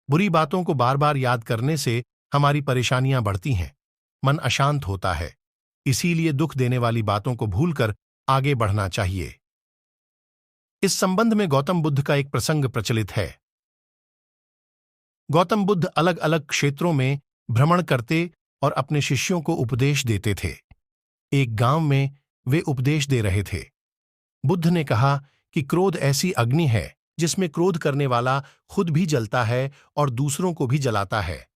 बुरी बातों को बार बार याद करने से हमारी परेशानियां बढ़ती हैं, मन अशांत होता है। इसीलिए दुख देने वाली बातों को भूलकर आगे बढ़ना चाहिए। इस संबंध में गौतम बुद्ध का एक प्रसंग प्रचलित है। गौतम बुद्ध अलग अलग क्षेत्रों में भ्रमण करते और अपने शिष्यों को उपदेश देते थे। एक गांव में वे उपदेश दे रहे थे। बुद्ध ने कहा कि क्रोध ऐसी अग्नि है जिसमें क्रोध करने वाला खुद भी जलता है और दूसरों को भी जलाता है।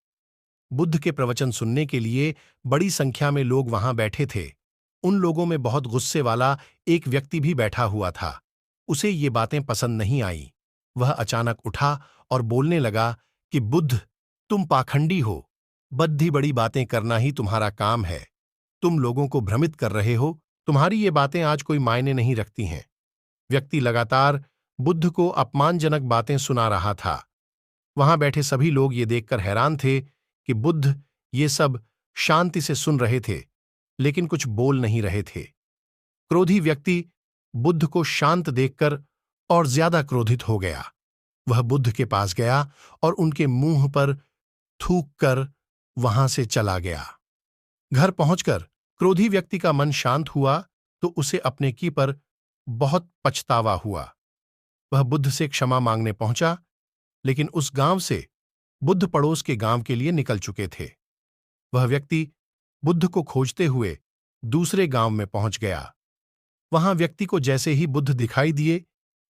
बुद्ध के प्रवचन सुनने के लिए बड़ी संख्या में लोग वहां बैठे थे। उन लोगों में बहुत गुस्से वाला एक व्यक्ति भी बैठा हुआ था। उसे ये बातें पसंद नहीं आईं। वह अचानक उठा और बोलने लगा कि बुद्ध, तुम पाखंडी हो। बद्धी बड़ी बातें करना ही तुम्हारा काम है। तुम लोगों को भ्रमित कर रहे हो। तुम्हारी ये बातें आज कोई मायने नहीं रखती हैं। व्यक्ति लगातार बुद्ध को अपमानजनक बातें सुना रहा था। वहां बैठे सभी लोग ये देखकर हैरान थे कि बुद्ध ये सब शांति से सुन रहे थे, लेकिन कुछ बोल नहीं रहे थे। क्रोधी व्यक्ति बुद्ध को शांत देखकर और ज्यादा क्रोधित हो गया। वह बुद्ध के पास गया और उनके मुंह पर थूक कर वहां से चला गया। घर पहुंचकर क्रोधी व्यक्ति का मन शांत हुआ तो उसे अपने की पर बहुत पछतावा हुआ। वह बुद्ध से क्षमा मांगने पहुंचा, लेकिन उस गांव से बुद्ध पड़ोस के गांव के लिए निकल चुके थे। वह व्यक्ति बुद्ध को खोजते हुए दूसरे गांव में पहुंच गया। वहां व्यक्ति को जैसे ही बुद्ध दिखाई दिए,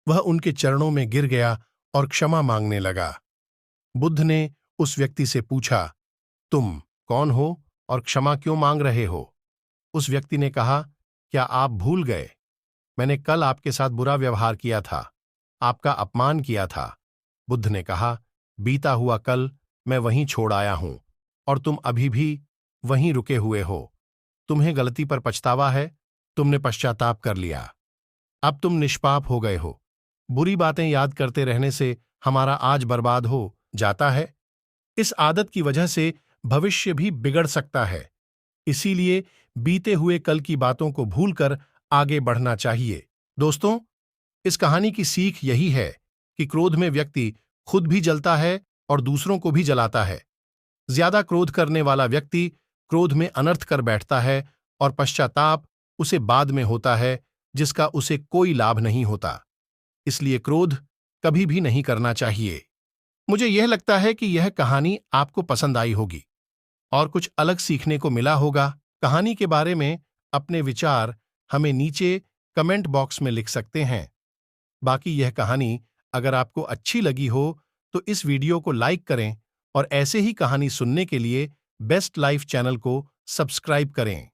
वह उनके चरणों में गिर गया और क्षमा मांगने लगा। बुद्ध ने उस व्यक्ति से पूछा, तुम कौन हो और क्षमा क्यों मांग रहे हो? उस व्यक्ति ने कहा, क्या आप भूल गए? मैंने कल आपके साथ बुरा व्यवहार किया था, आपका अपमान किया था। बुद्ध ने कहा, बीता हुआ कल मैं वहीं छोड़ आया हूं और तुम अभी भी वहीं रुके हुए हो। तुम्हें गलती पर पछतावा है, तुमने पश्चाताप कर लिया। अब तुम निष्पाप हो गए हो। बुरी बातें याद करते रहने से हमारा आज बर्बाद हो जाता है। इस आदत की वजह से भविष्य भी बिगड़ सकता है। इसीलिए बीते हुए कल की बातों को भूलकर आगे बढ़ना चाहिए। दोस्तों, इस कहानी की सीख यही है कि क्रोध में व्यक्ति खुद भी जलता है और दूसरों को भी जलाता है। ज्यादा क्रोध करने वाला व्यक्ति क्रोध में अनर्थ कर बैठता है और पश्चाताप उसे बाद में होता है, जिसका उसे कोई लाभ नहीं होता। इसलिए क्रोध कभी भी नहीं करना चाहिए। मुझे यह लगता है कि यह कहानी आपको पसंद आई होगी और कुछ अलग सीखने को मिला होगा। कहानी के बारे में अपने विचार हमें नीचे कमेंट बॉक्स में लिख सकते हैं। बाकी यह कहानी अगर आपको अच्छी लगी हो तो इस वीडियो को लाइक करें और ऐसे ही कहानी सुनने के लिए बेस्ट लाइफ चैनल को सब्सक्राइब करें।